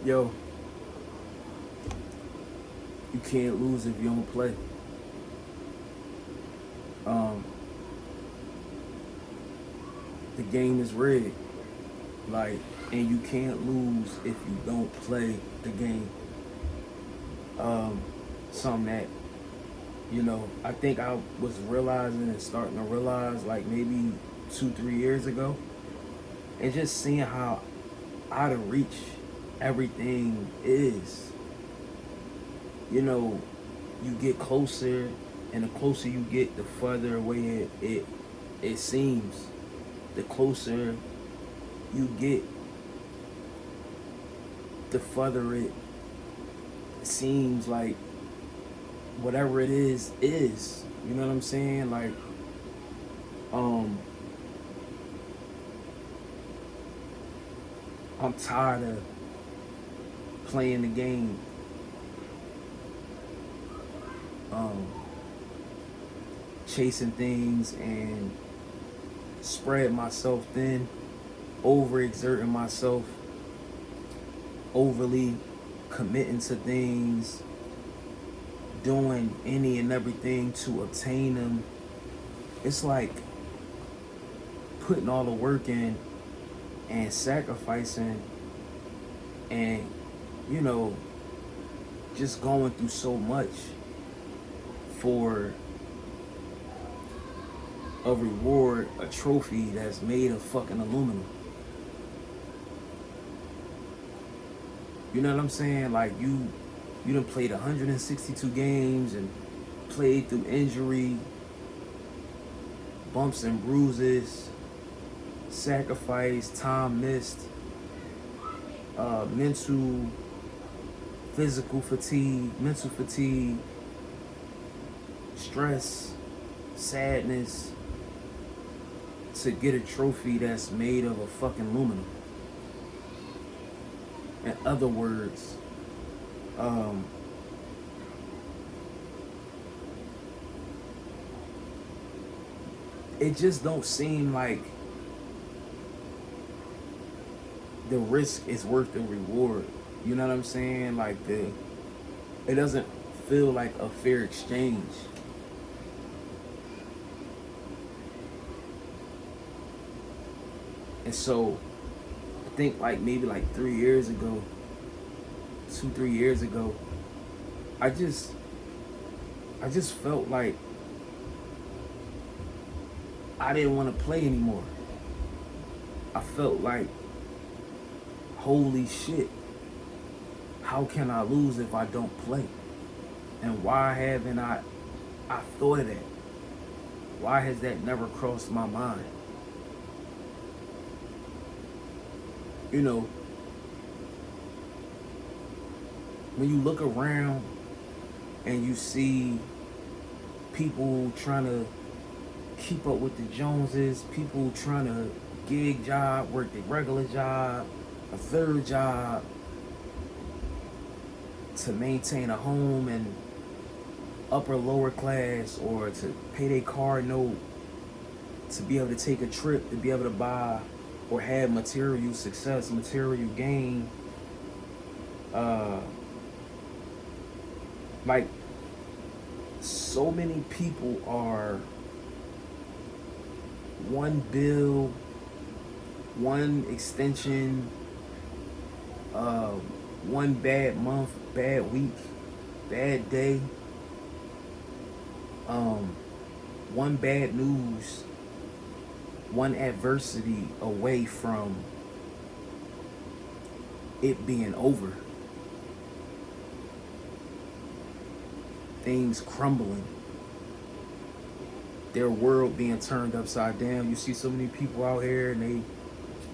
Yo, you can't lose if you don't play. Um, the game is rigged. Like, and you can't lose if you don't play the game. Um, something that, I think I was realizing and starting to realize like maybe 2, 3 years ago. And just seeing how out of reach everything is. You know, you get closer, and the closer you get, the further away it seems. The closer you get, the further it seems like whatever it is. You know what I'm saying? Like, um, I'm tired of playing the game. Um, Chasing things and spread myself thin, overexerting myself, overly committing to things, doing any and everything to obtain them. It's like putting all the work in and sacrificing and, you know, just going through so much for a reward, a trophy that's made of fucking aluminum. You know what I'm saying? Like you done played 162 games and played through injury, bumps and bruises, sacrifice, time missed, mental, physical fatigue, mental fatigue, stress, sadness, to get a trophy that's made of a fucking aluminum. In other words, it just don't seem like the risk is worth the reward. You know what I'm saying? Like it doesn't feel like a fair exchange. And so I think like maybe like 3 years ago, 2, 3 years ago, I just felt like I didn't want to play anymore. I felt like, holy shit, how can I lose if I don't play? And why haven't I thought of that? Why has that never crossed my mind? You know, when you look around and you see people trying to keep up with the Joneses, people trying to gig job, work their regular job, a third job, to maintain a home and upper lower class, or to pay their car note, to be able to take a trip, to be able to buy or have material success, material gain. Like, so many people are one bill, one extension, one bad month, bad week, bad day, one bad news, one adversity away from it being over. Things crumbling. Their world being turned upside down. You see so many people out here and they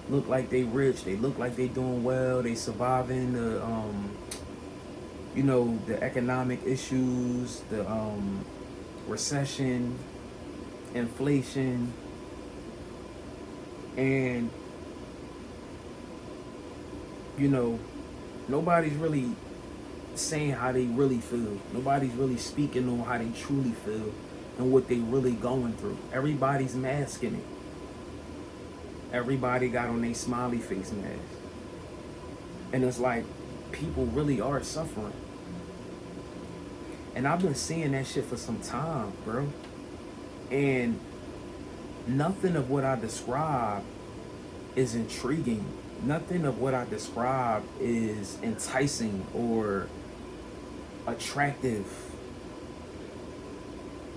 look like they rich, they look like they doing well, they surviving the the economic issues, the recession, inflation, and nobody's really saying how they really feel. Nobody's really speaking on how they truly feel and what they really going through. Everybody's masking it. Everybody got on their smiley face mask. And it's like, people really are suffering. And I've been seeing that shit for some time, bro. And nothing of what I describe is intriguing. Nothing of what I describe is enticing or attractive.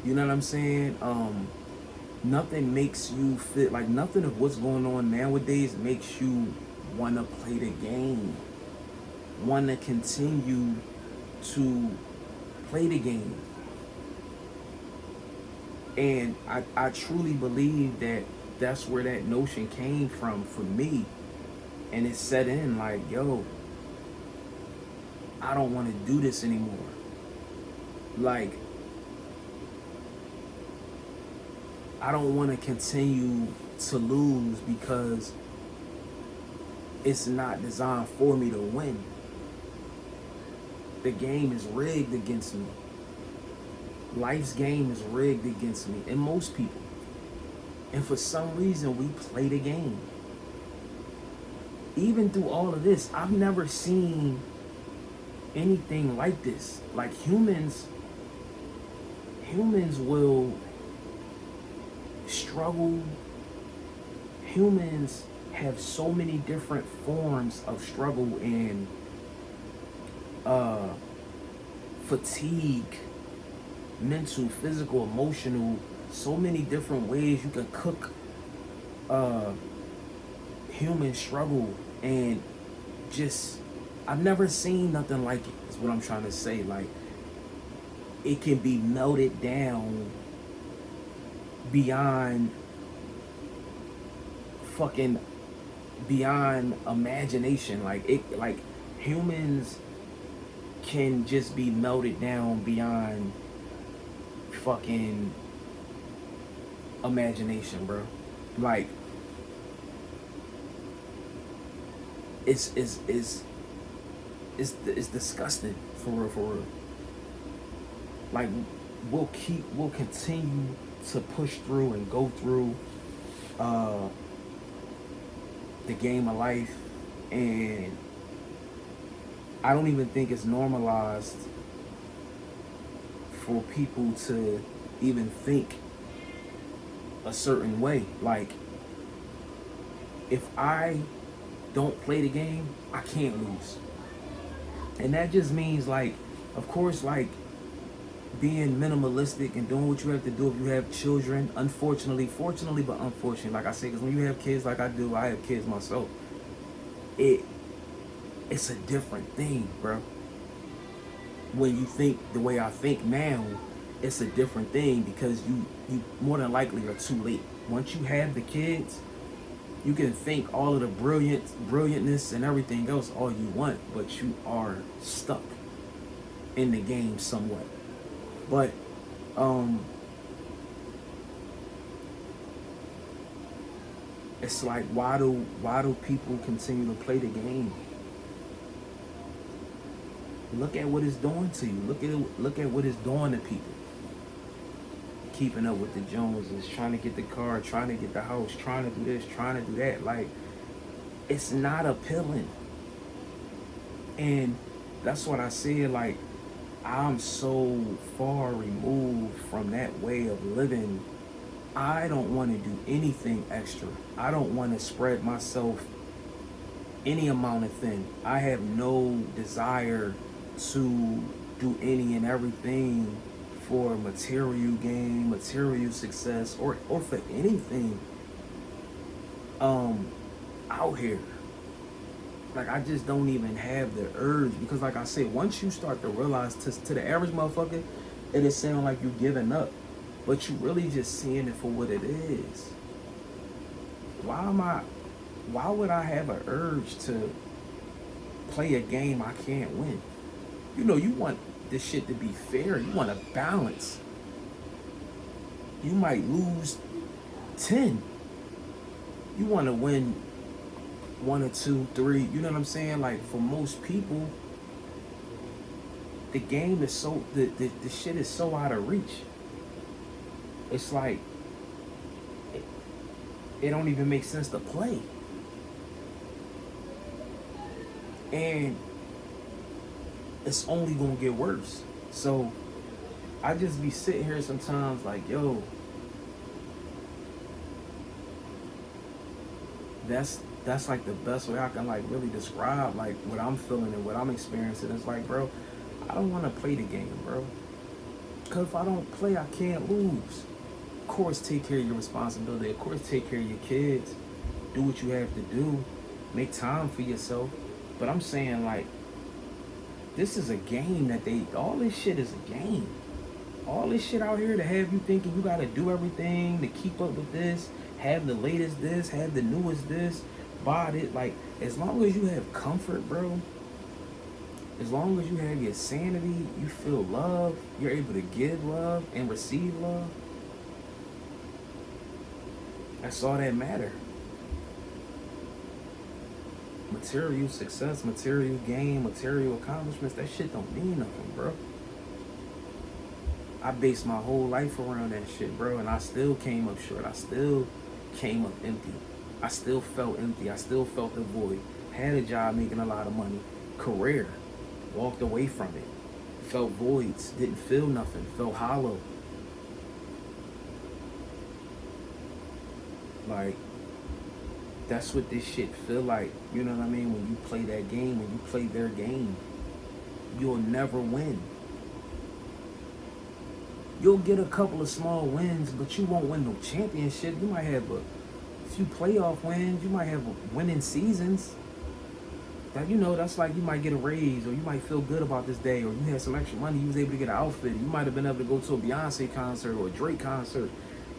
You know what I'm saying? Nothing makes you feel like, nothing of what's going on nowadays makes you want to play the game, want to continue to play the game. And I truly believe that that's where that notion came from for me. And it set in like, yo, I don't want to do this anymore. Like, I don't want to continue to lose because it's not designed for me to win. The game is rigged against me. Life's game is rigged against me and most people. And for some reason, we play the game. Even through all of this, I've never seen anything like this. Like humans will struggle. Humans have so many different forms of struggle and fatigue, mental, physical, emotional, so many different ways you can cook human struggle. And just, I've never seen nothing like it, is what I'm trying to say. Like, it can be melted down beyond fucking, beyond imagination. Like it, like humans can just be melted down beyond fucking imagination, bro. Like, it's disgusting, for real, for real. Like, we'll continue to push through and go through the game of life, and I don't even think it's normalized for people to even think a certain way. Like, if I don't play the game, I can't lose. And that just means, like, of course, like, being minimalistic and doing what you have to do if you have children. Unfortunately, fortunately, but unfortunately, like I say, because when you have kids like I do, I have kids myself, it's a different thing, bro. When you think the way I think now, it's a different thing, because you more than likely are too late. Once you have the kids, you can think all of the brilliantness and everything else all you want, but you are stuck in the game somewhat. But it's like, why do people continue to play the game? Look at what it's doing to you. Look at what it's doing to people. Keeping up with the Joneses, trying to get the car, trying to get the house, trying to do this, trying to do that. Like, it's not appealing. And that's what I said, like, I'm so far removed from that way of living. I don't want to do anything extra. I don't want to spread myself any amount of thin. I have no desire to do any and everything for material gain, material success, or for anything out here. Like, I just don't even have the urge, because like I said, once you start to realize, to the average motherfucker, it is sound like you're giving up, but you really just seeing it for what it is. Why would I have an urge to play a game I can't win? You know, you want this shit to be fair. You want a balance. You might lose 10. You want to win 1 or 2, 3. You know what I'm saying? Like, for most people, the game is so, the shit is so out of reach. It's like, it don't even make sense to play. And it's only gonna get worse. So I just be sitting here sometimes like, yo, that's like the best way I can like really describe like what I'm feeling and what I'm experiencing. It's like, bro, I don't want to play the game, bro. Cause if I don't play, I can't lose. Of course, take care of your responsibility. Of course, take care of your kids. Do what you have to do. Make time for yourself. But I'm saying like, this is a game that all this shit is a game. All this shit out here to have you thinking you gotta do everything to keep up with this, have the latest this, have the newest this, buy it. Like, as long as you have comfort, bro, as long as you have your sanity, you feel love, you're able to give love and receive love, that's all that matter. Material success, material gain, material accomplishments, that shit don't mean nothing, bro. I based my whole life around that shit, bro, and I still came up short. I still came up empty. I still felt empty. I still felt the void. Had a job making a lot of money. Career. Walked away from it. Felt voids. Didn't feel nothing. Felt hollow. Like, that's what this shit feel like. You know what I mean? When you play that game, when you play their game, you'll never win. You'll get a couple of small wins, but you won't win no championship. You might have a few playoff wins. You might have winning seasons. That, you know, that's like you might get a raise, or you might feel good about this day, or you had some extra money. You was able to get an outfit. You might have been able to go to a Beyonce concert or a Drake concert.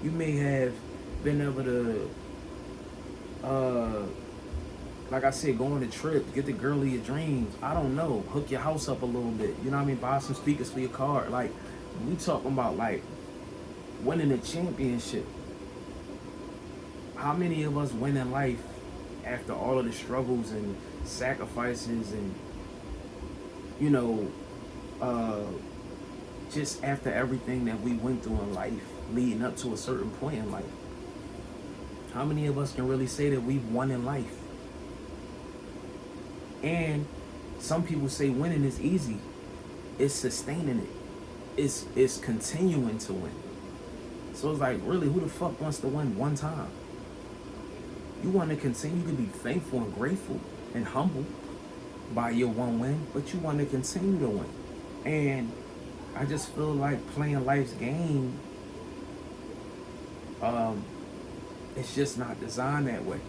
You may have been able to, like I said, go on a trip, get the girl of your dreams. I don't know, hook your house up a little bit. You know what I mean? Buy some speakers for your car. Like, we talking about like winning a championship. How many of us win in life after all of the struggles and sacrifices and, you know, just after everything that we went through in life leading up to a certain point in life? How many of us can really say that we've won in life? And some people say winning is easy. It's sustaining it. It's continuing to win. So it's like, really, who the fuck wants to win one time? You want to continue to be thankful and grateful and humble by your one win, but you want to continue to win. And I just feel like playing life's game, it's just not designed that way.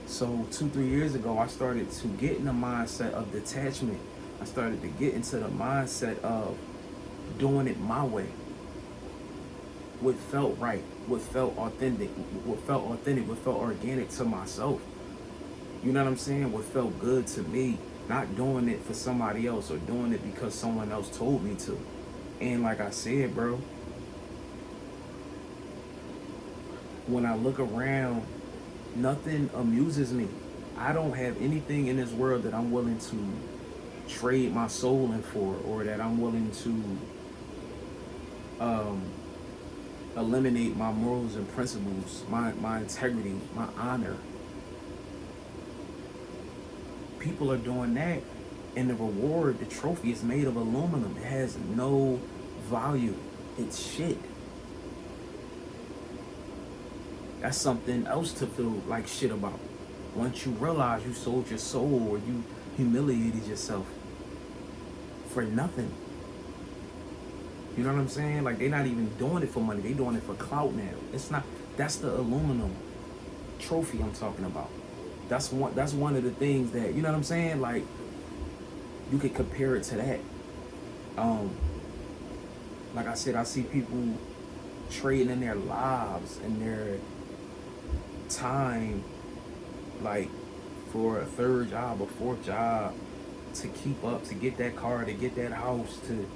So 2-3 years ago, I started to get in the mindset of detachment. I started to get into the mindset of doing it my way. What felt right, what felt authentic, what felt organic to myself. You know what I'm saying? What felt good to me. Not doing it for somebody else or doing it because someone else told me to. And like I said, bro, when I look around, nothing amuses me. I don't have anything in this world that I'm willing to trade my soul in for, or that I'm willing to eliminate my morals and principles, my integrity, my honor. People are doing that, and the reward, the trophy, is made of aluminum. It has no value. It's shit. That's something else to feel like shit about. Once you realize you sold your soul or you humiliated yourself for nothing. You know what I'm saying? Like, they're not even doing it for money. They're doing it for clout now. It's not. That's the aluminum trophy I'm talking about. That's one of the things that, you know what I'm saying? Like, you could compare it to that. Like I said, I see people trading in their lives and their time, like, for a third job, a fourth job, to keep up, to get that car, to get that house, to...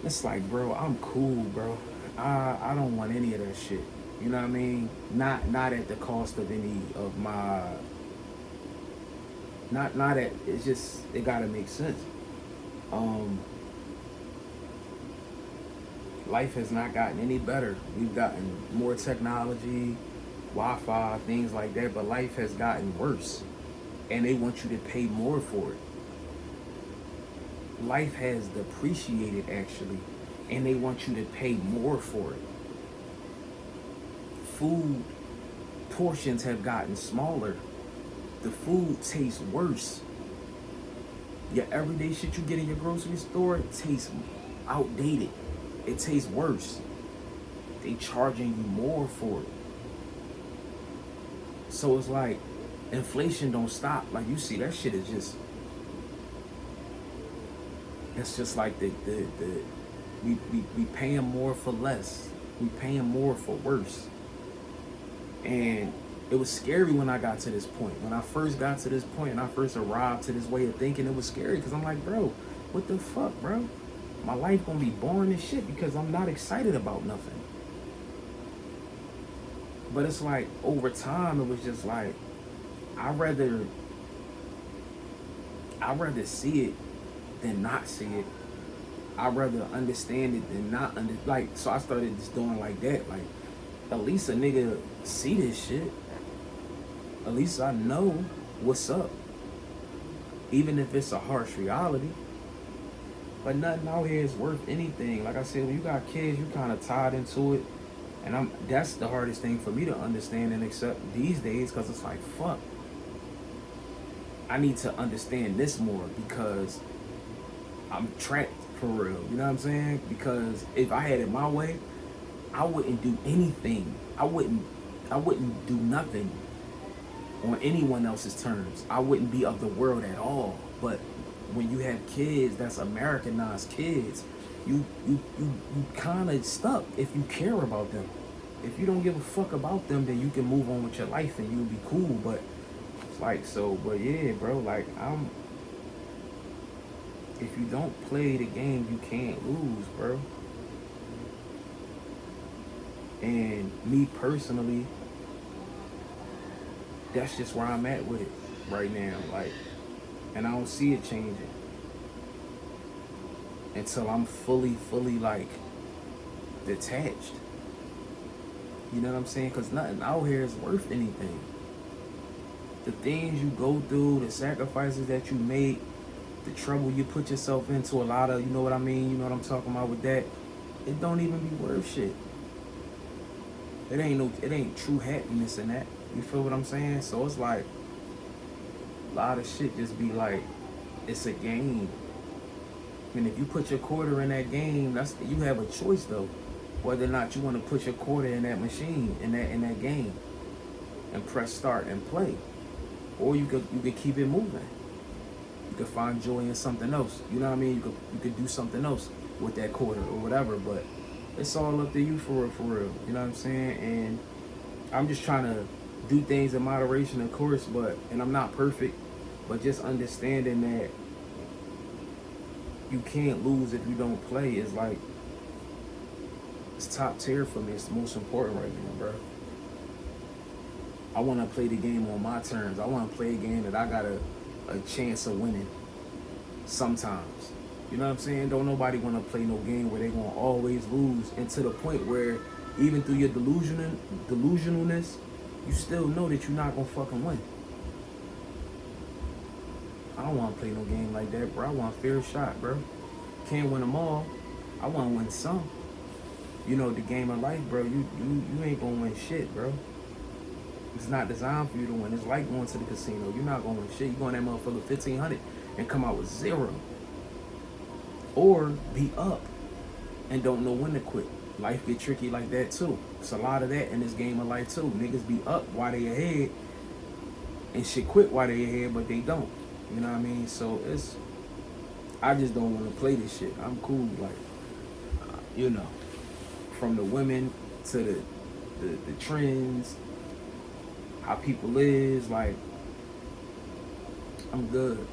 It's like, bro, I'm cool, bro. I don't want any of that shit. You know what I mean? Not at the cost of any of my... Not at... It's just... It gotta make sense. Life has not gotten any better. We've gotten more technology, Wi-Fi, things like that, but life has gotten worse. And they want you to pay more for it. life has depreciated actually, and they want you to pay more for it. Food portions have gotten smaller. The food tastes worse. Your everyday shit you get in your grocery store tastes outdated. It tastes worse. They charging you more for it. So it's like inflation don't stop. Like you see that shit is just, it's just like we paying more for less. We paying more for worse. And it was scary when I got to this point. When I first got to this point and I first arrived to this way of thinking, it was scary because I'm like, bro, what the fuck, bro? My life gonna be boring as shit because I'm not excited about nothing. But it's like over time, it was just like, I'd rather see it than not see it. I'd rather understand it than not like. So I started just doing like that. Like, at least a nigga see this shit. At least I know what's up, even if it's a harsh reality. But nothing out here is worth anything. Like I said, when you got kids, you kind of tied into it, and that's the hardest thing for me to understand and accept these days, because it's like, fuck, I need to understand this more because I'm trapped for real. You know what I'm saying? Because if I had it my way, I wouldn't do anything. I wouldn't do nothing on anyone else's terms. I wouldn't be of the world at all. But when you have kids that's Americanized kids, you kind of stuck if you care about them. If you don't give a fuck about them, then you can move on with your life and you'll be cool. But it's like, so, but yeah, bro, like if you don't play the game, you can't lose, bro. And me personally, that's just where I'm at with it right now. Like, and I don't see it changing until I'm fully like detached. You know what I'm saying? Because nothing out here is worth anything. The things you go through, the sacrifices that you make, the trouble you put yourself into, a lot of, you know what I mean? You know what I'm talking about with that? It don't even be worth shit. It ain't true happiness in that. You feel what I'm saying? So it's like, a lot of shit just be like, it's a game. And if you put your quarter in that game, you have a choice though, whether or not you want to put your quarter in that machine, in that game, and press start and play, or you could keep it moving. You could find joy in something else. You know what I mean? You could do something else with that quarter or whatever. But it's all up to you for real. You know what I'm saying? And I'm just trying to do things in moderation, of course, and I'm not perfect, but just understanding that you can't lose if you don't play is like, it's top tier for me. It's the most important right now, bro. I want to play the game on my terms. I want to play a game that I got a chance of winning sometimes. You know what I'm saying? Don't nobody want to play no game where they going to always lose, and to the point where even through your delusionalness, you still know that you're not going to fucking win. I don't want to play no game like that, bro. I want a fair shot, bro. Can't win them all. I want to win some. You know, the game of life, bro, you ain't going to win shit, bro. It's not designed for you to win. It's like going to the casino. You're not going to win shit. You're going that motherfucker 1,500 and come out with 0. Or be up and don't know when to quit. Life get tricky like that too. It's a lot of that in this game of life too. Niggas be up while they ahead and shit quit while they ahead, but they don't. You know what I mean? So I just don't want to play this shit. I'm cool, like, you know, from the women to the trends, how people is, like, I'm good.